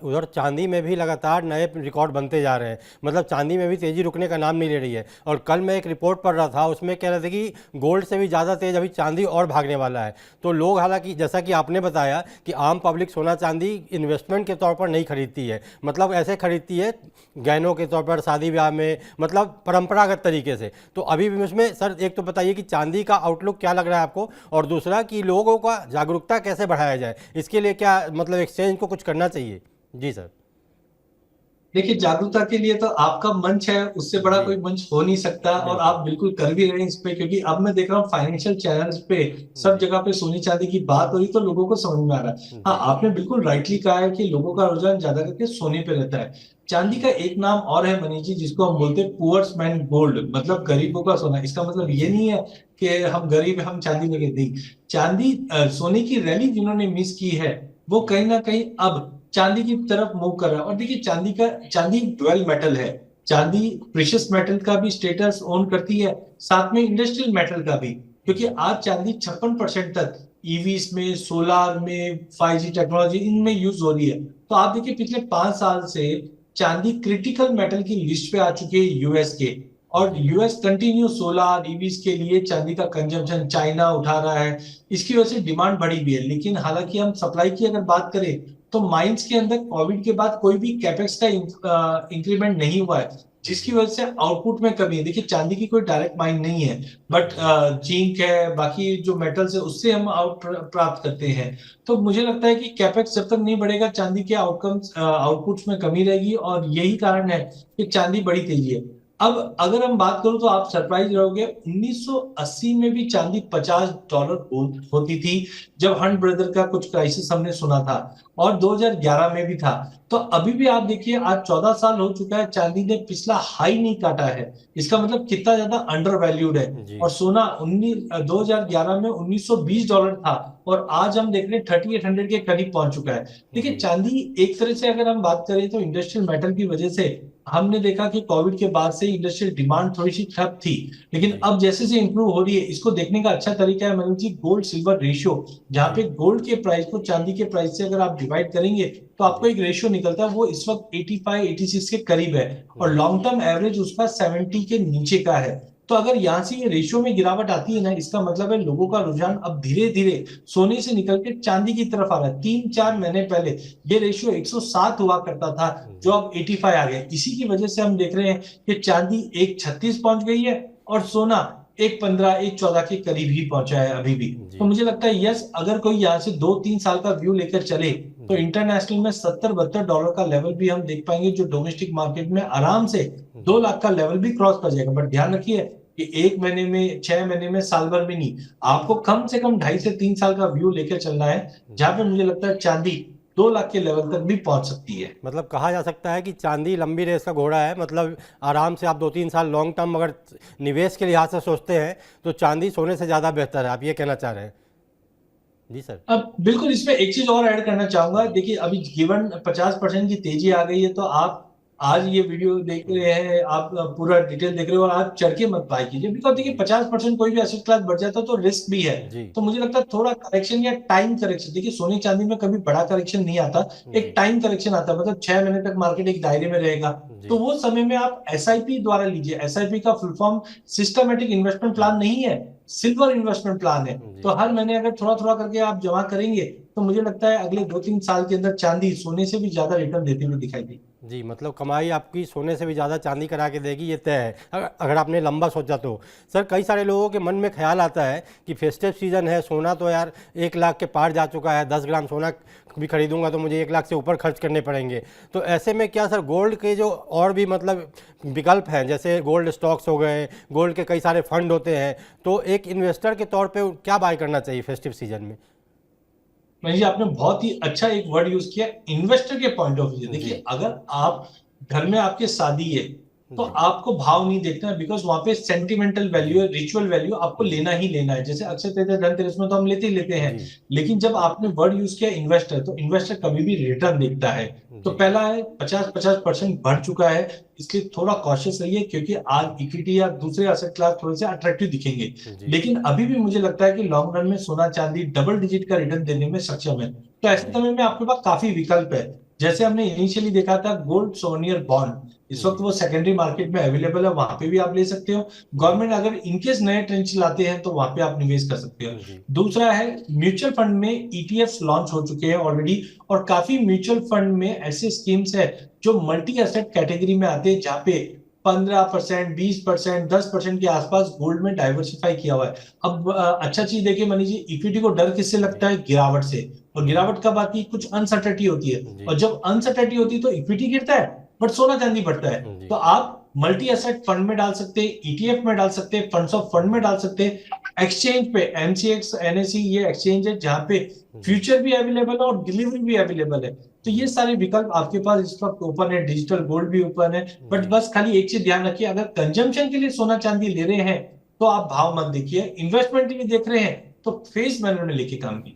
उधर चांदी में भी लगातार नए रिकॉर्ड बनते जा रहे हैं, मतलब चांदी में भी तेज़ी रुकने का नाम नहीं ले रही है। और कल मैं एक रिपोर्ट पढ़ रहा था, उसमें कह रहे थे कि गोल्ड से भी ज़्यादा तेज़ अभी चांदी और भागने वाला है। तो लोग, हालांकि जैसा कि आपने बताया कि आम पब्लिक सोना चांदी इन्वेस्टमेंट के तौर पर नहीं खरीदती है, मतलब ऐसे खरीदती है गहनों के तौर पर, शादी ब्याह में, मतलब परंपरागत तरीके से। तो अभी भी उसमें सर एक तो बताइए कि चांदी का आउटलुक क्या लग रहा है आपको, और दूसरा कि लोगों का जागरूकता कैसे बढ़ाया जाए, इसके लिए क्या मतलब एक्सचेंज को कुछ करना चाहिए? जी सर। देखिए, जागरूकता के लिए तो आपका मंच है, उससे बड़ा जी कोई मंच हो नहीं सकता, और बिल्कुल। आप बिल्कुल कर भी रहे हैं इस पे, क्योंकि अब मैं देख रहा हूँ फाइनेंशियल चैनल्स पे सब जी जगह पे सोने चांदी की बात हो रही, तो लोगों को समझ में आ रहा है। हाँ, जी आपने बिल्कुल राइटली कहा है कि लोगों का रुझान ज्यादा करके सोने पे रहता है। चांदी का एक नाम और है मनीष जी, जिसको हम बोलते हैं पुअर्स मैन गोल्ड, मतलब गरीबों का सोना। इसका मतलब ये जी नहीं है कि हम गरीब हैं, हम चांदी लेके नहीं। चांदी सोने की रैली जिन्होंने मिस की है, वो कहीं ना कहीं अब चांदी की तरफ मूव कर रहा है। और देखिए, चांदी ड्वेल मेटल है। चांदी प्रीशियस मेटल का भी स्टेटस ओन करती है, साथ में इंडस्ट्रियल मेटल का भी, क्योंकि जी आज चांदी 56% तक ईवीज में, सोलार में, 5G टेक्नोलॉजी इनमें जी यूज हो रही है। तो आप देखिए, पिछले 5 साल से चांदी क्रिटिकल मेटल की लिस्ट पे आ चुकी है यूएस के। और जी यूएस कंटिन्यू सोलार ईवीज के लिए चांदी का कंजम्पशन चाइना उठा रहा है। इसकी वजह से डिमांड बढ़ी भी है। लेकिन हालांकि हम सप्लाई की अगर बात करें, तो माइंस के अंदर कोविड के बाद कोई भी कैपेक्स का इंक्रीमेंट नहीं हुआ है, जिसकी जी वजह से आउटपुट में कमी है। देखिए, चांदी की कोई डायरेक्ट माइन नहीं है, बट जी जिंक है, बाकी जो मेटल्स है, उससे हम आउट प्राप्त करते हैं। तो मुझे लगता है कि कैपेक्स जब तक नहीं बढ़ेगा, चांदी के आउटकम्स आउटपुट्स में कमी रहेगी, और यही कारण है कि चांदी बड़ी तेजी है। अब अगर हम बात करूं, तो आप सरप्राइज रहोगे, 1980 में भी चांदी $50 होती थी, जब हंट ब्रदर का कुछ क्राइसिस हमने सुना था, और 2011 में भी था। तो अभी भी आप देखिए, आज 14 साल हो चुका है, चांदी ने पिछला हाई नहीं काटा है। इसका मतलब कितना ज्यादा अंडर वैल्यूड है। जी और सोना 2011 में $1920 था, और आज हम देख रहे हैं 3800 के करीब पहुंच चुका है। देखिए, जी चांदी एक तरह से अगर हम बात करें, तो इंडस्ट्रियल मेटल की वजह से हमने देखा कि कोविड के बाद से इंडस्ट्रियल डिमांड थोड़ी सी ठप थी, लेकिन जी अब जैसे से इंप्रूव हो रही है। इसको देखने का अच्छा तरीका है Manoj ji, gold silver ratio, जहां पे जी गोल्ड के प्राइस को चांदी के प्राइस से अगर आप डिवाइड करेंगे, तो आपको जी एक रेशियो निकलता है, वो इस वक्त 85 86 के करीब है। और जी लॉन्ग टर्म एवरेज उसका 70 के नीचे का है। तो अगर यहां से ये रेशियो में गिरावट आती है ना, इसका मतलब है लोगों का रुझान अब धीरे धीरे सोने से निकल के चांदी की तरफ आ रहा है। 3 4 महीने पहले ये रेशियो 107 हुआ करता था, जो जी अब 85 आ गया। इसी की वजह से हम देख रहे हैं कि चांदी 136 पहुंच गई है, और सोना 115 114 के करीब ही पहुंचा है अभी भी। तो जी मुझे लगता है, यस, अगर कोई यहाँ से 2 3 साल का व्यू लेकर चले, तो जी इंटरनेशनल में $70 72 का लेवल भी हम देख पाएंगे, जो डोमेस्टिक मार्केट में आराम से दो जी लाख का लेवल भी क्रॉस कर जाएगा। बट ध्यान रखिए कि 1 महीने में, 6 महीने में, साल भर में नहीं, आपको कम से कम 2.5 से 3 साल का व्यू लेकर चलना है, जहां जी पे मुझे लगता है चांदी 2 लाख के लेवल तक भी पहुंच सकती है। मतलब कहा जा सकता है कि चांदी लंबी रेस का घोड़ा है, मतलब आराम से आप 2 3 साल लॉन्ग टर्म अगर निवेश के लिहाज से सोचते हैं तो चांदी सोने से ज़्यादा बेहतर है, आप ये कहना चाह रहे हैं? जी सर। अब बिल्कुल इसमें एक चीज और ऐड करना चाहूंगा। जी देखिए, अभी गिवन 50% की तेजी आ गई है, तो आप आज ये वीडियो देख रहे हैं, आप पूरा डिटेल देख रहे हो, और आप चढ़ के मत बाय कीजिए, बिकॉज देखिए, जी 50% कोई भी एसेट क्लास बढ़ जाता है तो रिस्क भी है। जी तो मुझे लगता है थोड़ा करेक्शन या टाइम करेक्शन, देखिए सोने चांदी में कभी बड़ा करेक्शन नहीं आता, एक जी टाइम करेक्शन आता है, मतलब 6 महीने तक मार्केट एक दायरे में रहेगा। तो जी वो समय में आप एसआईपी द्वारा लीजिए। एसआईपी का full form systematic investment plan नहीं है, सिल्वर इन्वेस्टमेंट प्लान है। जी तो हर महीने अगर थोड़ा थोड़ा करके आप जमा करेंगे, तो मुझे लगता है अगले 2 3 साल के अंदर चांदी सोने से भी ज्यादा रिटर्न देती हुई दिखाई देगी। जी मतलब कमाई आपकी सोने से भी ज़्यादा चांदी करा के देगी, ये तय है, अगर आपने लंबा सोचा तो। सर कई सारे लोगों के मन में ख्याल आता है कि फेस्टिव सीज़न है, सोना तो यार 1 लाख के पार जा चुका है, 10 ग्राम सोना भी खरीदूंगा तो मुझे 1 लाख से ऊपर खर्च करने पड़ेंगे। तो ऐसे में क्या सर गोल्ड के जो और भी मतलब विकल्प हैं, जैसे गोल्ड स्टॉक्स हो गए, गोल्ड के कई सारे फंड होते हैं, तो एक इन्वेस्टर के तौर पे क्या बाय करना चाहिए फेस्टिव सीजन में? मनीष जी, आपने बहुत ही अच्छा एक वर्ड यूज किया, इन्वेस्टर के पॉइंट ऑफ व्यू। जी देखिए, अगर आप घर में आपके शादी है, तो जी आपको भाव नहीं देखना है, बिकॉज वहां पे सेंटिमेंटल वैल्यू जी है, रिचुअल वैल्यू आपको जी लेना ही लेना है। जैसे अक्षय तृतीया, धनतेरस में तो हम लेते ही लेते हैं। जी लेकिन जब आपने वर्ड यूज किया इन्वेस्टर, तो इन्वेस्टर कभी भी रिटर्न देखता है। तो जी पहला है, 50% बढ़ चुका है, इसलिए थोड़ा कॉशियस रहिए, क्योंकि आज इक्विटी या दूसरे एसेट क्लास थोड़े से अट्रैक्टिव दिखेंगे। जी लेकिन अभी भी मुझे लगता है कि लॉन्ग रन में सोना चांदी डबल डिजिट का रिटर्न देने में सक्षम है। तो ऐसे जी समय में आपके पास काफी विकल्प है। जैसे हमने इनिशियली देखा था गोल्ड सोनियर बॉन्ड, इस वक्त वो सेकेंडरी मार्केट में अवेलेबल है, वहां पे भी आप ले सकते हो। गवर्नमेंट अगर इनकेस नए ट्रेंड चलाते हैं तो वहां पे आप निवेश कर सकते हो। जी दूसरा है म्यूचुअल फंड में ईटीएफ लॉन्च हो चुके हैं ऑलरेडी, और काफी म्यूचुअल फंड में ऐसे स्कीम्स है जो मल्टी एसेट कैटेगरी में आते हैं, जहां पे 15%, 20%, 10% के आसपास गोल्ड में डाइवर्सिफाई किया हुआ है। अब अच्छा चीज देखिए मनीष जी, इक्विटी को डर किससे लगता है? गिरावट से। और गिरावट कब आती है? कुछ अनसर्टेनिटी होती है, जी और जब अनसर्टेनिटी होती है तो इक्विटी गिरता है, बट सोना चांदी बढ़ता है। जी तो आप मल्टी एसेट फंड में डाल सकते हैं, ईटीएफ में डाल सकते हैं, फंड्स ऑफ फंड में डाल सकते हैं, एक्सचेंज पे एमसीएक्स एनएसई ये एक्सचेंज है जहां पे जी फ्यूचर भी अवेलेबल है और डिलीवरी भी अवेलेबल है। तो ये जी सारे विकल्प आपके पास इस वक्त ओपन है, डिजिटल गोल्ड भी ओपन है। बट जी बस खाली एक चीज ध्यान रखिए, अगर कंजम्पशन के लिए सोना चांदी ले रहे हैं तो आप भाव मत देखिए, इन्वेस्टमेंट के लिए देख रहे हैं तो फेस वैल्यू में लेके काम कीजिए।